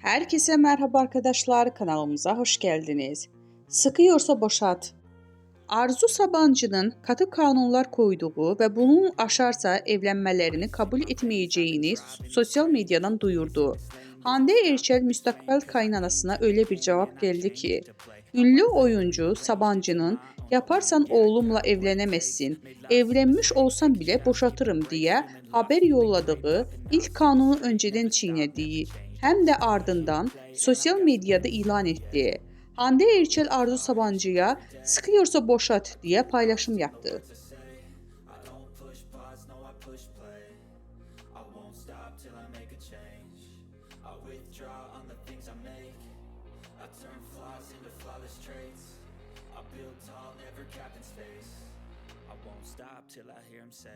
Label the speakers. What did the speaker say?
Speaker 1: Herkese merhaba arkadaşlar, kanalımıza hoş geldiniz. Sıkıyorsa boşat. Arzu Sabancı'nın katı kanunlar koyduğu ve bunun aşarsa evlenmelerini kabul etmeyeceğini sosyal medyadan duyurdu. Hande Erçel müstakbel kaynanasına öyle bir cevap geldi ki, ünlü oyuncu Sabancı'nın yaparsan oğlumla evlenemezsin, evlenmiş olsam bile boşatırım diye haber yolladığı ilk kanunu önceden çiğnediği hem de ardından sosyal medyada ilan etti. Hande Erçel Arzu Sabancı'ya sıkıyorsa boşat diye paylaşım yaptı.
Speaker 2: Till I hear him say